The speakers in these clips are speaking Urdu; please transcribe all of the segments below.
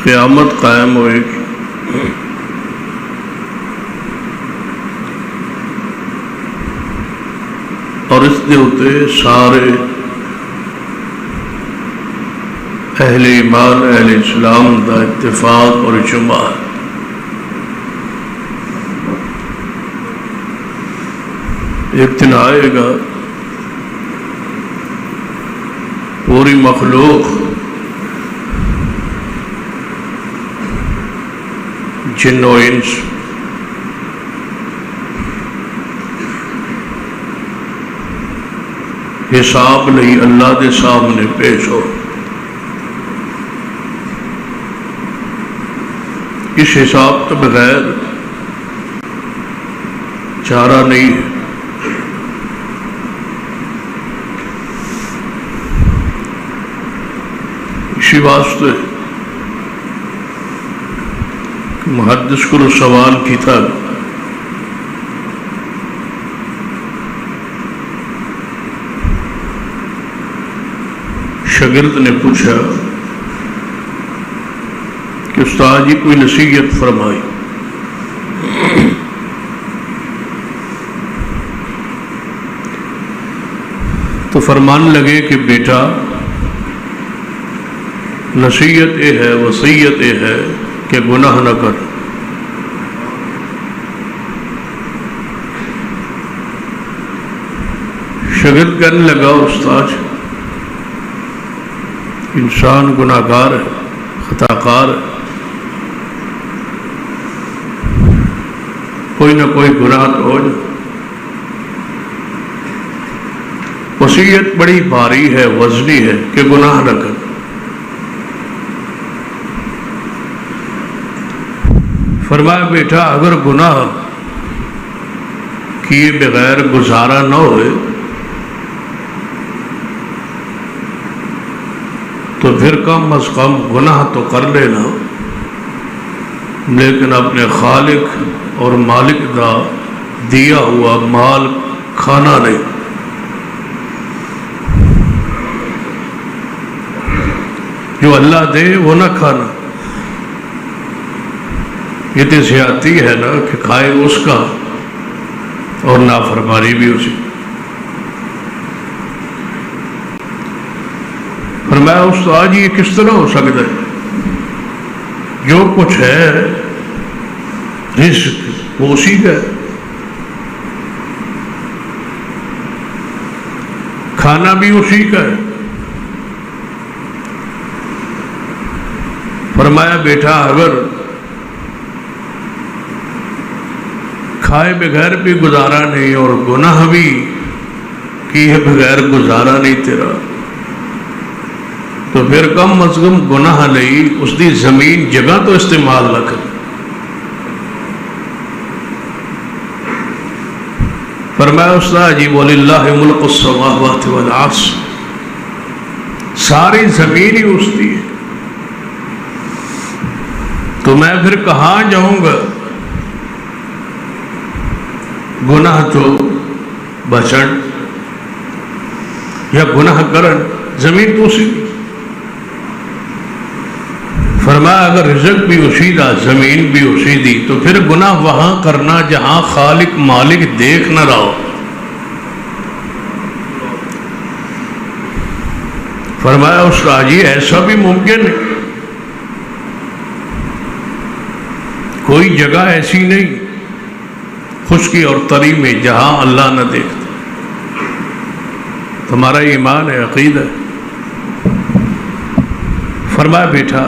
قیامت قائم ہوئے گی، اور اس دے اتے سارے اہل ایمان اہل اسلام دا اتفاق اور اجماع ہے۔ ایک دن آئے گا پوری مخلوق جن و انس حساب نہیں اللہ دے سامنے پیش ہو۔ اس حساب کے بغیر چارہ نہیں ہے۔ اسی واسطے محدث کو سوال کی تھا، شاگرد نے پوچھا کہ استاد جی کوئی نصیحت فرمائی۔ تو فرمان لگے کہ بیٹا نصیحت یہ ہے، وصیت یہ ہے کہ گناہ نہ کر۔ شاگرد کہنے لگا استاد انسان گناہ گار ہے، خطا کار ہے، کوئی نہ کوئی گناہ تو ہو جائے۔ وصیت بڑی بھاری ہے، وزنی ہے کہ گناہ نہ کر۔ فرمایا بیٹا اگر گناہ کیے بغیر گزارا نہ ہوئے تو پھر کم از کم گناہ تو کر لینا، لیکن اپنے خالق اور مالک دا دیا ہوا مال کھانا نہیں۔ جو اللہ دے وہ نہ کھانا۔ یہ تو زیادتی ہے نا کہ کھائے اس کا اور نافرمانی بھی اسی۔ فرمایا استاد یہ کس طرح ہو سکتا ہے؟ جو کچھ ہے رزق وہ اسی کا ہے، کھانا بھی اسی کا ہے۔ فرمایا بیٹا اگر کھائے بغیر بھی گزارا نہیں اور گناہ بھی کیے بغیر گزارا نہیں تیرا، تو پھر کم از کم گناہ نہیں اس دی زمین جگہ تو استعمال نہ کر۔ فرمایا استاد جی وَلِلَّهِ مُلْكُ السَّمَاوَاتِ وَالْأَرْضِ، ساری زمین ہی اس دی ہے، تو میں پھر کہاں جاؤں گا؟ گناہ تو بچن یا گناہ کرن، زمین تو اسی۔ فرمایا اگر رزق بھی اسی دا زمین بھی اسی دی تو پھر گناہ وہاں کرنا جہاں خالق مالک دیکھ نہ رہا ہو۔ فرمایا استاد جی ایسا بھی ممکن ہے، کوئی جگہ ایسی نہیں خشکی اور تری میں جہاں اللہ نہ دیکھتا۔ تمہارا ایمان ہے، عقیدہ ہے۔ فرمایا بیٹا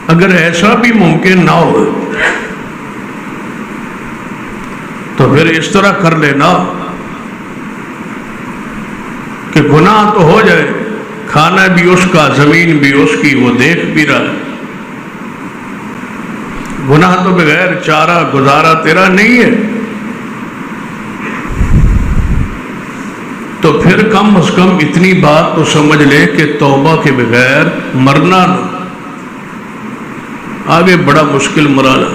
اگر ایسا بھی ممکن نہ ہو تو پھر اس طرح کر لینا کہ گناہ تو ہو جائے، کھانا بھی اس کا، زمین بھی اس کی، وہ دیکھ بھی رہا ہے، گناہ تو بغیر چارہ گزارا تیرا نہیں ہے، تو پھر کم از کم اتنی بات تو سمجھ لے کہ توبہ کے بغیر مرنا نہ، آگے بڑا مشکل مرحلہ۔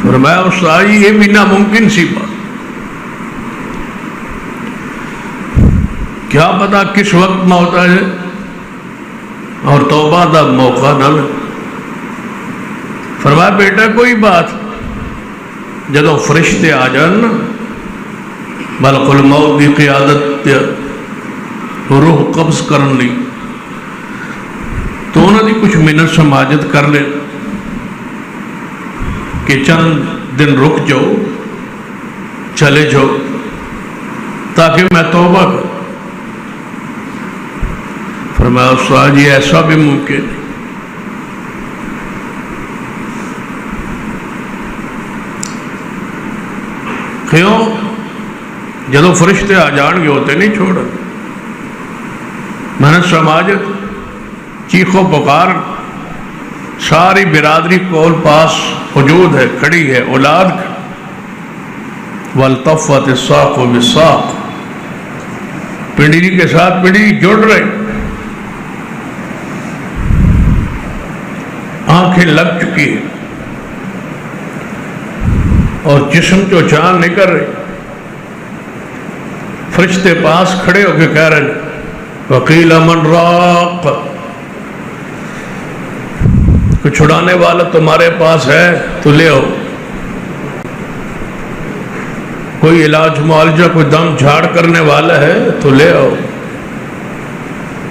فرمایا استاد یہ بھی ناممکن سی بات، کیا پتا کس وقت موت آ جائے اور توبہ دا موقع نہ ملے۔ فرمایا بیٹا کوئی بات، جدو فرشتے آ جان نا ملک الموت کی قیادت روح قبض کرن لی، تو انہوں نے کچھ منٹ سماجت کر لے کہ چند دن رک جاؤ، چلے جاؤ تاکہ میں توبہ کروں۔ فرمایا استاد جی ایسا بھی ممکن ہے۔ کیوں؟ جدو فرشتے آ جان گے ہوتے نہیں چھوڑا، میں نے سماجت چیخ و پکار، ساری برادری کول پاس موجود ہے، کھڑی ہے، اولاد والتفت الساق بالساق، پنڈلی کے ساتھ پنڈلی جڑ رہے، آنکھیں لگ چکی ہیں اور جسم جو چاند نکل رہے۔ فرشتے پاس کھڑے ہو کے کہہ رہے وقیل من راق، کوئی چھڑانے والا تمہارے پاس ہے تو لے آؤ، کوئی علاج معالجہ کوئی دم جھاڑ کرنے والا ہے تو لے آؤ،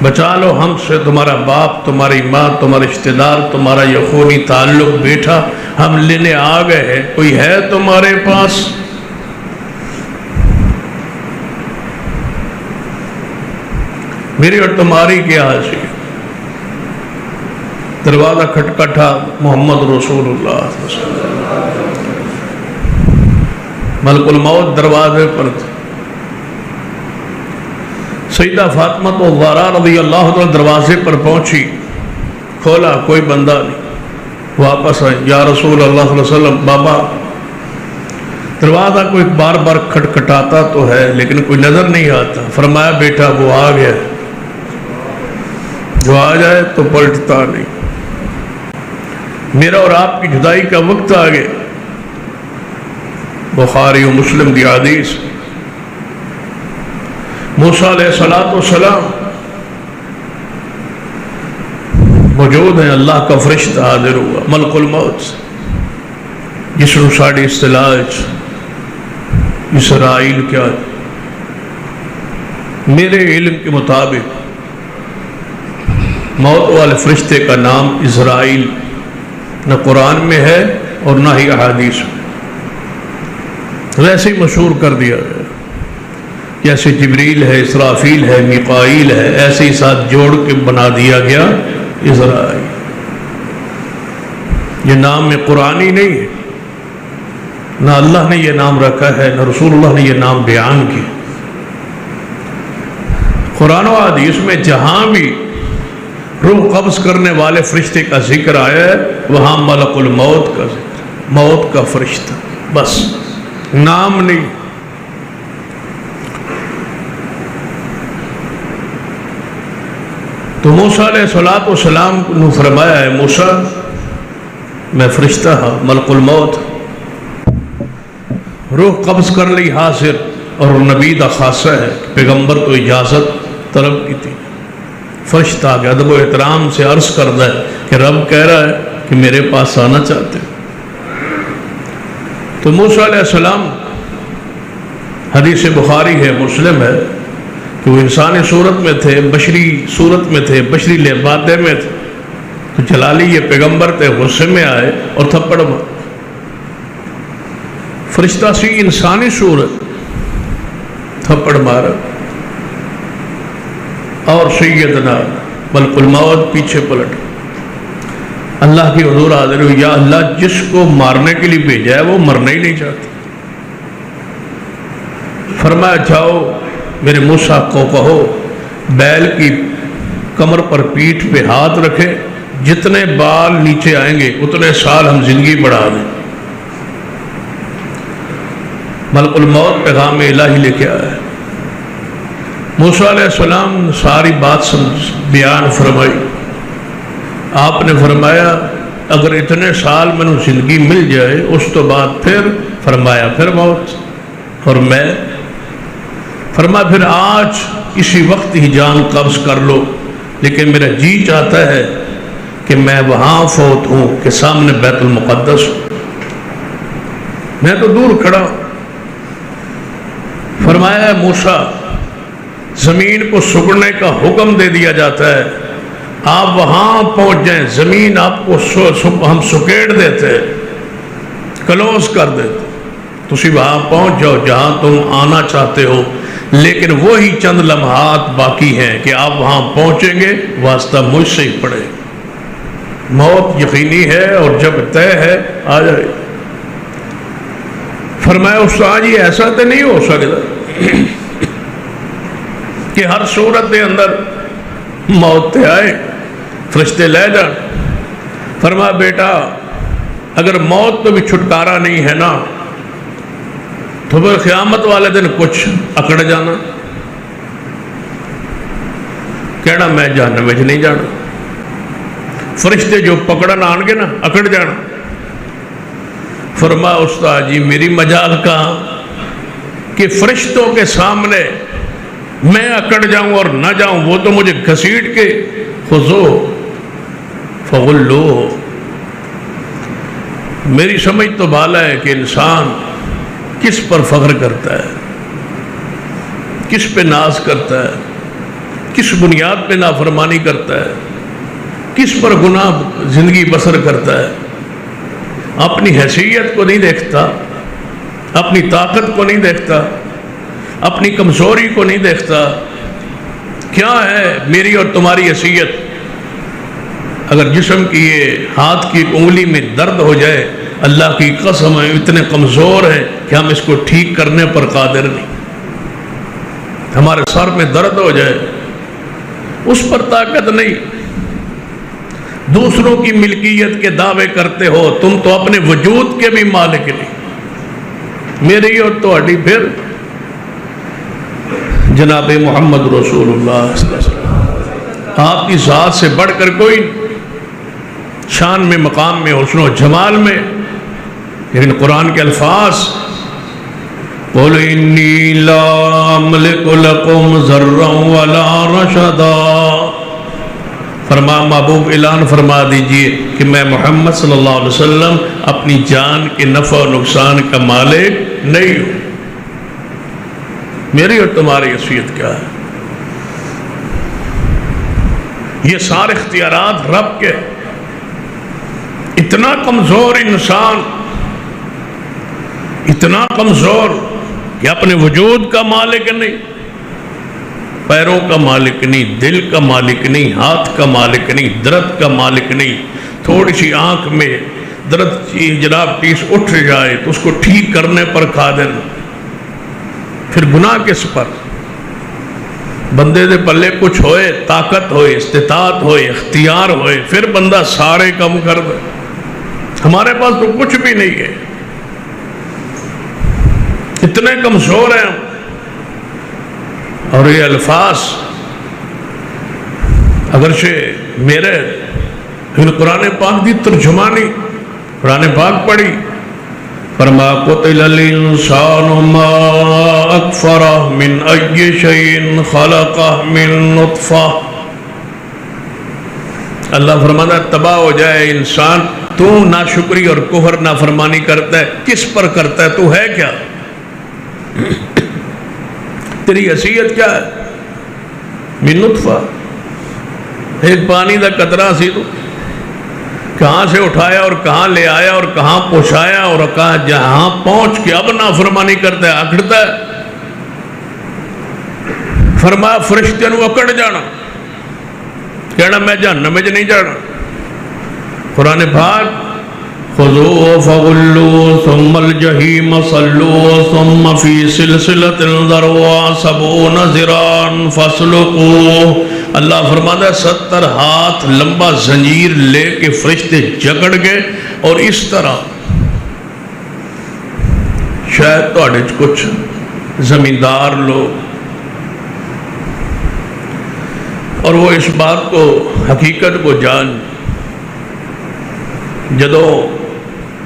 بچا لو ہم سے تمہارا باپ، تمہاری ماں، تمہارے رشتہ دار، تمہارا یہ خونی تعلق بیٹا ہم لینے آ گئے ہیں، کوئی ہے تمہارے پاس؟ میری اور تمہاری کیا حاصل؟ دروازہ کھٹکھٹا، محمد رسول اللہ صلی اللہ علیہ وسلم، ملک الموت دروازے پر تھے۔ سیدہ فاطمہ الزہرا رضی اللہ عنہ دروازے پر پہنچی، کھولا، کوئی بندہ نہیں، واپس آئے، یا رسول اللہ صلی اللہ علیہ وسلم بابا دروازہ کوئی بار بار کھٹکھٹاتا تو ہے لیکن کوئی نظر نہیں آتا۔ فرمایا بیٹا وہ آ گیا، جو آ جائے تو پلٹتا نہیں، میرا اور آپ کی جدائی کا وقت آ گیا۔ بخاری و مسلم کی حدیث، موسیٰ علیہ السلام موجود ہیں، اللہ کا فرشتہ حاضر ہوا ملک الموت، جس نے ساڑی اصطلاح اسرائیل کیا، میرے علم کے مطابق موت والے فرشتے کا نام اسرائیل نہ قرآن میں ہے اور نہ ہی احادیث میں، ویسے ہی مشہور کر دیا گیا، جیسے جبریل ہے، اسرافیل ہے، میکائیل ہے، ایسے ہی ساتھ جوڑ کے بنا دیا گیا اسرائیل۔ یہ نام میں قرآنی نہیں ہے، نہ اللہ نے یہ نام رکھا ہے، نہ رسول اللہ نے یہ نام بیان کیا۔ قرآن و حدیث میں جہاں بھی روح قبض کرنے والے فرشتے کا ذکر آیا ہے وہاں ملک الموت کا ذکر، موت کا فرشتہ، بس نام نہیں۔ تو موسیٰ علیہ السلام نے فرمایا ہے موسیٰ میں فرشتہ ہاں، ملک الموت، روح قبض کر لی حاضر، اور نبی دا خاصہ ہے، پیغمبر تو اجازت طلب کی تھی۔ فرشتہ آگے ادب و احترام سے عرض کرتا ہے کہ رب کہہ رہا ہے کہ میرے پاس آنا چاہتے۔ تو موسیٰ علیہ السلام، حدیث بخاری ہے، مسلم ہے، کہ وہ انسانی صورت میں تھے، بشری صورت میں تھے، بشری لبادے میں تھے، تو جلالی یہ پیغمبر تھے، غصے میں آئے اور تھپڑ مار، فرشتہ سی انسانی صورت، تھپڑ مارا، اور سیدنا ملک الموت پیچھے پلٹ اللہ کی حضور حاضر ہوئی، یا اللہ جس کو مارنے کے لیے بھیجا ہے وہ مرنا ہی نہیں چاہتا۔ فرمایا جاؤ میرے موسیٰ کو کہو بیل کی کمر پر پیٹھ پہ ہاتھ رکھے، جتنے بال نیچے آئیں گے اتنے سال ہم زندگی بڑھا دیں۔ ملک الموت پیغام الہی لے کے آیا۔ موسیٰ علیہ السلام نے ساری بات بیان فرمائی۔ آپ نے فرمایا اگر اتنے سال میں زندگی مل جائے اس تو بعد پھر فرمایا پھر موت، اور میں فرمایا پھر آج اسی وقت ہی جان قبض کر لو، لیکن میرا جی چاہتا ہے کہ میں وہاں فوت ہوں کہ سامنے بیت المقدس ہوں، میں تو دور کھڑا ہوں۔ فرمایا موسیٰ زمین کو سکڑنے کا حکم دے دیا جاتا ہے، آپ وہاں پہنچ جائیں، زمین آپ کو ہم سکیڑ دیتے، کلوز کر دیتے، تسی وہاں پہنچ جاؤ جہاں تم آنا چاہتے ہو، لیکن وہی چند لمحات باقی ہیں کہ آپ وہاں پہنچیں گے، واسطہ مجھ سے ہی پڑے، موت یقینی ہے اور جب طے ہے آ جائے۔ فرمایا استاد جی ایسا تو نہیں ہو سکتا کہ ہر صورت کے اندر موت تے آئے فرشتے لے جان۔ فرمایا بیٹا اگر موت تو بھی چھٹکارا نہیں ہے نا تو پھر قیامت والے دن کچھ اکڑ جانا، کہنا میں جہنم میں نہیں جانا، فرشتے جو پکڑن آن گے نا اکڑ جانا۔ فرمایا استاد جی میری مجال کہاں کہ فرشتوں کے سامنے میں اکڑ جاؤں اور نہ جاؤں، وہ تو مجھے گھسیٹ کے خذو فغلو۔ میری سمجھ تو بالا ہے کہ انسان کس پر فخر کرتا ہے، کس پہ ناز کرتا ہے، کس بنیاد پہ نافرمانی کرتا ہے، کس پر گناہ زندگی بسر کرتا ہے، اپنی حیثیت کو نہیں دیکھتا، اپنی طاقت کو نہیں دیکھتا، اپنی کمزوری کو نہیں دیکھتا۔ کیا ہے میری اور تمہاری حیثیت؟ اگر جسم کی یہ ہاتھ کی انگلی میں درد ہو جائے، اللہ کی قسم ہے اتنے کمزور ہیں کہ ہم اس کو ٹھیک کرنے پر قادر نہیں۔ ہمارے سر میں درد ہو جائے اس پر طاقت نہیں۔ دوسروں کی ملکیت کے دعوے کرتے ہو، تم تو اپنے وجود کے بھی مالک نہیں۔ میری اور تہاڈی پھر جناب محمد رسول اللہ صلی اللہ علیہ وسلم، آپ کی ذات سے بڑھ کر کوئی شان میں، مقام میں، حسن و جمال میں۔ لیکن قرآن کے الفاظ قُلْ إِنِّي لَا أَمْلِكُ لَكُمْ ضَرًّا وَلَا رَشَدًا، فرما محبوب اعلان فرما دیجئے کہ میں محمد صلی اللہ علیہ وسلم اپنی جان کے نفع و نقصان کا مالک نہیں ہوں۔ میری اور تمہاری حیثیت کیا ہے؟ یہ سارے اختیارات رب کے۔ اتنا کمزور انسان، اتنا کمزور کہ اپنے وجود کا مالک نہیں، پیروں کا مالک نہیں، دل کا مالک نہیں، ہاتھ کا مالک نہیں، درد کا مالک نہیں۔ تھوڑی سی آنکھ میں درد جناب ٹیس اٹھ جائے تو اس کو ٹھیک کرنے پر قادر۔ پھر گناہ کس پر؟ بندے دے پلے کچھ ہوئے، طاقت ہوئے، استطاعت ہوئے، اختیار ہوئے، پھر بندہ سارے کم کر دے۔ ہمارے پاس تو کچھ بھی نہیں ہے، اتنے کمزور ہیں ہم۔ اور یہ الفاظ اگرچہ میرے قرآن پاک دی ترجمانی قرآن پاک پڑھی، فرما قتل الانسان ما اکفرہ من ای شیء خلقہ من نطفہ۔ اللہ فرماتا ہے تباہ ہو جائے انسان، تو ناشکری اور کفر نافرمانی کرتا ہے، کس پر کرتا ہے؟ تو ہے کیا؟ تیری حیثیت کیا ہے؟ من نطفہ، ایک پانی دا قطرہ سی، تو کہاں سے اٹھایا اور کہاں لے آیا اور کہاں پہنچایا اور کہاں جہاں پہنچ کے اب نافرمانی کرتا ہے، اکڑتا ہے۔ فرمایا فرشتے نو اکڑ جانا، کہنا میں جہنم میں نہیں جانا۔ قرآن پاک خذوه فغلوه ثم الجحیم صلوه ثم فی سلسلة ذرعها 70 ذراعا فاسلکوه۔ اللہ فرماتا ہے 70 ہاتھ لمبا زنجیر لے کے فرشتے جکڑ گئے، اور اس طرح شاید تو کچھ زمیندار لوگ اور وہ اس بات کو حقیقت کو جان، جدوں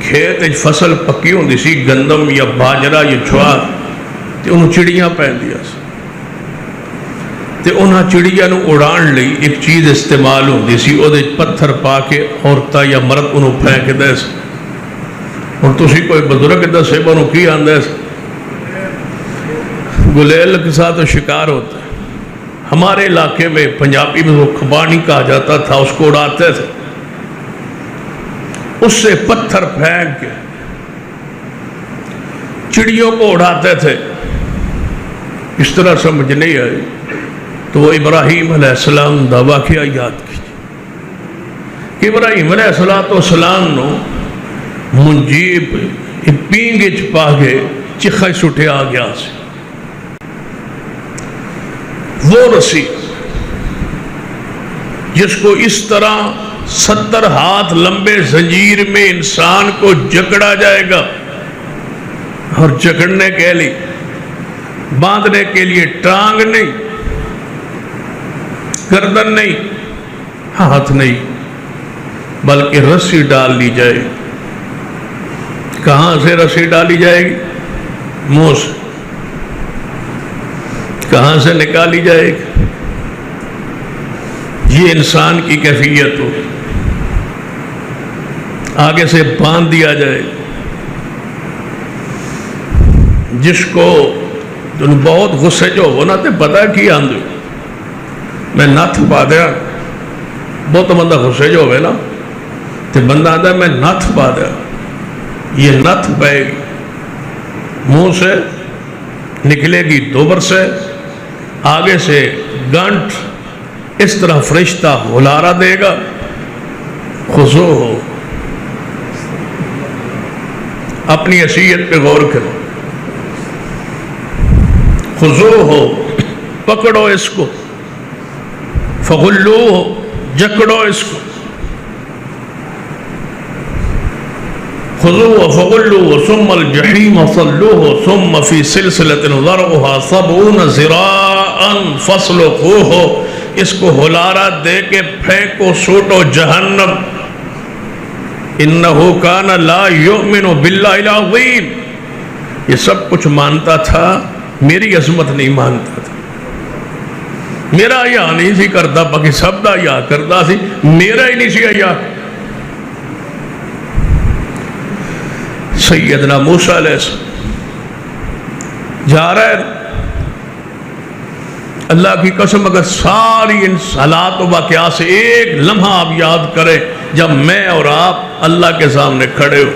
کھیت فصل پکی ہوندی سی، گندم یا باجرا یا جوار، تے انہوں چڑیاں پہن دیا سی۔ تے انہاں چڑیا نو اڑان لئی ایک چیز استعمال ہوندی سی، او دے پتھر پا کے عورتاں یا مرد انہوں پھینک دے سی۔ اور تسی کوئی بزرگ دسے بنو کی آندے سی؟ گلیل کے ساتھ شکار ہوتا ہے۔ ہمارے علاقے میں پنجابی میں وہ کھبانی کہا جاتا تھا، اس کو اڑاتے تھے، اس سے پتھر پھینک کے چڑیوں کو اڑاتے تھے۔ اس طرح سمجھ نہیں آئی تو وہ ابراہیم علیہ السلام دا واقعہ یاد کیجئے کہ ابراہیم علیہ السلام نو منجیب پینگے چپا کے چکھائی سٹھے آ گیا سے وہ رسی جس کو اس طرح 70 ہاتھ لمبے زنجیر میں انسان کو جکڑا جائے گا، اور جکڑنے کے لیے باندھنے کے لیے ٹانگ نہیں، گردن نہیں، ہاتھ نہیں، بلکہ رسی ڈال لی جائے گی۔ کہاں سے رسی ڈالی جائے گی؟ منہ سے۔ کہاں سے نکالی جائے گی؟ یہ انسان کی کیفیت ہو، آگے سے باندھ دیا جائے۔ جس کو بہت غصے جو ہونا تے پتا کی آندھو میں نتھ پا دیا، بہت بندہ غصے جو ہوئے نا تے بندہ آدھا میں نتھ پا دیا، یہ نتھ پائے گی، منہ سے نکلے گی دوبر سے، آگے سے گانٹ، اس طرح فرشتہ ہلارا دے گا۔ خضو ہو، اپنی حیثیت پہ غور کرو، خضو ہو، پکڑو اس کو، فغلو ہو، جکڑو اس کو، خذوه فغلوه ثم الجحیم صلوه ثم فی سلسلۃ ذرعها 70 ذراعا فاسلکوہ، اس کو ہلارا دے کے پھینکو، سوٹو جہنم۔ انہ کان لا یؤمن باللہ العظیم، یہ سب کچھ مانتا تھا، میری عظمت نہیں مانتا تھا، میرا حیا نہیں سی کرتا، باقی سب دا حیا کرتا سی، میرا ہی نہیں سی حیا۔ سیدنا موسیٰ علیہ السلام جا رہا ہے، اللہ کی قسم اگر ساری ان حالات و واقعات سے ایک لمحہ آپ یاد کریں جب میں اور آپ اللہ کے سامنے کھڑے ہو،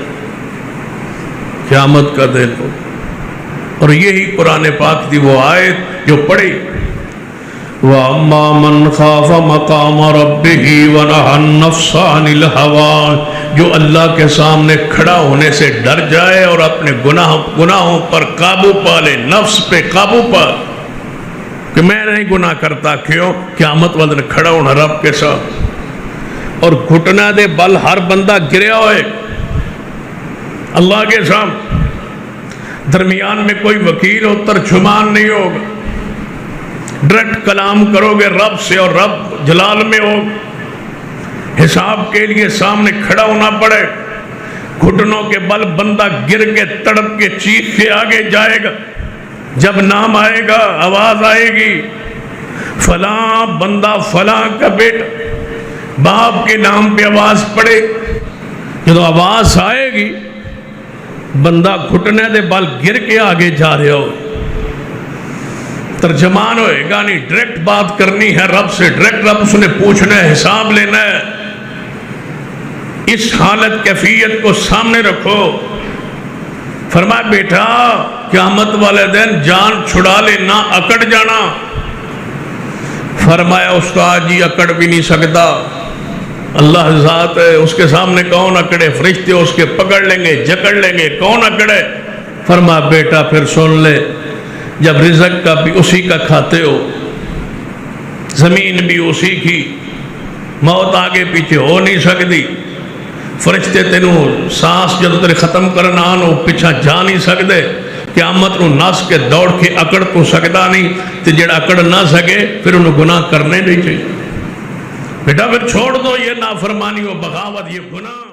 قیامت کا دن ہو، اور یہی قرآن پاک دی وہ آیت جو پڑھی، وَأَمَّا مَنْ خَافَ مَقَامَ رَبِّهِ وَنَهَى النَّفْسَ عَنِ الْهَوَىٰ، جو اللہ کے سامنے کھڑا ہونے سے ڈر جائے اور اپنے گناہوں پر قابو پا لے، نفس پہ قابو پا کہ میں نہیں گناہ کرتا، کیوں؟ قیامت والے کھڑا ہونا رب کے ساتھ، اور گھٹنا دے بل ہر بندہ گریا ہوئے اللہ کے سامنے، درمیان میں کوئی وکیل اور ترجمان نہیں ہوگا، ڈائریکٹ کلام کرو گے رب سے، اور رب جلال میں ہو، حساب کے لیے سامنے کھڑا ہونا پڑے، گھٹنوں کے بل بندہ گر کے تڑپ کے چیخ کے آگے جائے گا، جب نام آئے گا، آواز آئے گی، فلاں بندہ فلاں کا بیٹا، باپ کے نام پہ آواز پڑے، جب آواز آئے گی بندہ گھٹنے دے بل گر کے آگے جا رہے ہو، ترجمان ہوئے گا نہیں، ڈائریکٹ بات کرنی ہے رب سے، ڈائریکٹ رب اس نے پوچھنا ہے، حساب لینا ہے۔ اس حالت کیفیت کو سامنے رکھو، فرمایا بیٹا قیامت والے دن جان چھڑا لے، نہ اکڑ جانا۔ فرمایا استاد جی اکڑ بھی نہیں سکتا، اللہ ذات ہے، اس کے سامنے کون اکڑے؟ فرشتے اس کے پکڑ لیں گے، جکڑ لیں گے، کون اکڑے؟ فرمایا بیٹا پھر سن لے، جب رزق کا بھی اسی کا کھاتے ہو، زمین بھی اسی کی، موت آگے پیچھے ہو نہیں سکتی، فرشتے تینوں سانس جب تیرے ختم کرنا آنو پیچھا جا نہیں سکتے، قیامت نو نس کے دوڑ کے اکڑ تو سکتا نہیں، تو جڑا اکڑ نہ سکے پھر انہوں گناہ کرنے نہیں چاہیے۔ بیٹا پھر چھوڑ دو یہ نافرمانی و بغاوت، یہ گناہ۔